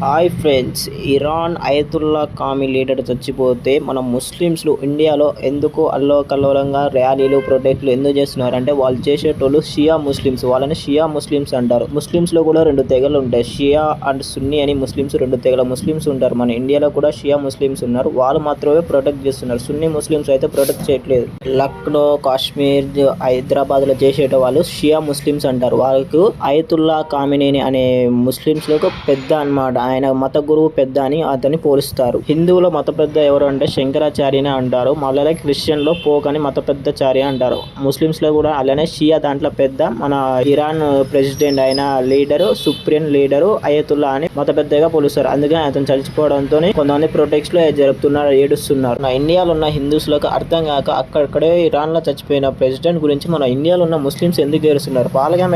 Hi friends, Iran Ayatollah Khamenei leader చచ్చిపోతే మన ముస్లిమ్స్లు ఇండియాలో ఎందుకు అల్లోకల్లోలంగా ర్యాలీలు ప్రొటెస్ట్లు ఎందుకు చేస్తున్నారు అంటే వాళ్ళు చేసేటోళ్ళు షియా ముస్లిమ్స్. వాళ్ళని షియా ముస్లిమ్స్ అంటారు. ముస్లిమ్స్లో కూడా రెండు తెగలు ఉంటాయి, షియా అండ్ సున్నీ అని. ముస్లిమ్స్ రెండు తెగల ముస్లిమ్స్ ఉంటారు. మన ఇండియాలో కూడా షియా ముస్లిమ్స్ ఉన్నారు. వాళ్ళు మాత్రమే ప్రొటెక్ట్ చేస్తున్నారు. సున్నీ ముస్లిమ్స్ అయితే ప్రొటెక్ట్ చేయట్లేదు. లక్నో, కాశ్మీర్, హైదరాబాద్లో చేసేట వాళ్ళు షియా ముస్లిమ్స్ అంటారు. వాళ్ళకు అయతుల్లా ఖామినీ అనే ముస్లిమ్స్లకు పెద్ద అన్నమాట. ఆయన మత గురువు పెద్ద అని అతన్ని పోలుస్తారు. హిందువుల మత పెద్ద ఎవరు అంటే శంకరాచార్యనే అంటారు. మళ్ళీ క్రిస్టియన్లో పోక్ అని మత పెద్దచార్య అంటారు. ముస్లిమ్స్ లో కూడా అలానే షియా దాంట్లో పెద్ద మన ఇరాన్ ప్రెసిడెంట్ అయిన లీడరు, సుప్రీం లీడరు అయతుల్లా అని మత పెద్దగా పోలుస్తారు. అందుకని అతను చచ్చిపోవడంతో కొంతమంది ప్రొటెక్ట్స్ లో జరుపుతున్నారు, ఏడుస్తున్నారు. మన ఇండియాలో ఉన్న హిందూస్ లకు అర్థం కాక అక్కడక్కడే ఇరాన్ లో చచ్చిపోయిన ప్రెసిడెంట్ గురించి మన ఇండియాలో ఉన్న ముస్లిమ్స్ ఎందుకు ఏడుస్తున్నారు? పాలగా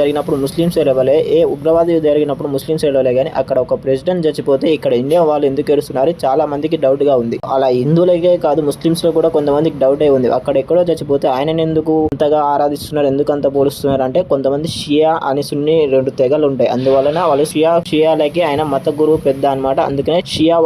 జరిగినప్పుడు ముస్లిమ్స్ ఏడవలే, ఏ ఉగ్రవాది జరిగినప్పుడు ముస్లిమ్స్ ఏడవలే, కానీ అక్కడ ఒక ప్రెసిడెంట్ చచ్చిపోతే ఇక్కడ ఇండియా వాళ్ళు ఎందుకు ఏడుస్తున్నారు? చాలా మందికి డౌట్ గా ఉంది. అలా హిందువులకే కాదు, ముస్లిమ్స్ లో కూడా కొంతమందికి డౌటే ఉంది. అక్కడ ఎక్కడో చచ్చిపోతే ఆయన ఎందుకు అంతగా ఆరాధిస్తున్నారు, ఎందుకు అంత పోలుస్తున్నారు అంటే కొంతమంది షియా అని సున్నీ రెండు తెగలు ఉంటాయి. అందువలన వాళ్ళు షియాలకి ఆయన మత గురువు పెద్ద అన్నమాట. అందుకనే షియా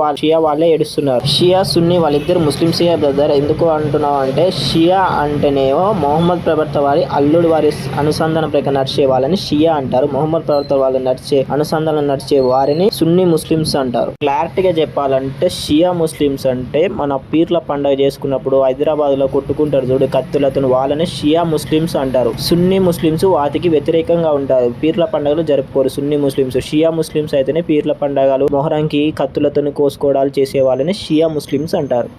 వాళ్ళే ఏడుస్తున్నారు. షియా సున్నీ వాళ్ళిద్దరు ముస్లిమ్స్ బ్రదర్. ఎందుకు అంటున్నావు అంటే షియా అంటేనేమో మొహమ్మద్ ప్రవక్త వారి అల్లుడు వారి అనుసంధాన ప్రకారం నడిచే వాళ్ళని షియా అంటారు. మొహమ్మద్ ప్రవక్త వాళ్ళు నడిచే అనుసంధానం నడిచే వారిని సున్నీ ముస్లిమ్స్ అంటారు. క్లారిటీగా చెప్పాలంటే షియా ముస్లిమ్స్ అంటే మన పీర్ల పండుగ చేసుకున్నప్పుడు హైదరాబాద్ లో కొట్టుకుంటారు చూడు కత్తులతో, వాళ్ళని షియా ముస్లిమ్స్ అంటారు. సున్నీ ముస్లిమ్స్ వాటికి వ్యతిరేకంగా ఉంటారు. పీర్ల పండుగలు జరుపుకోరు సున్నీ ముస్లిమ్స్. షియా ముస్లిమ్స్ అయితేనే పీర్ల పండుగలు, మొహరంకి కత్తులతో కోసుకోవడాలు చేసే వాళ్ళని షియా ముస్లిమ్స్ అంటారు.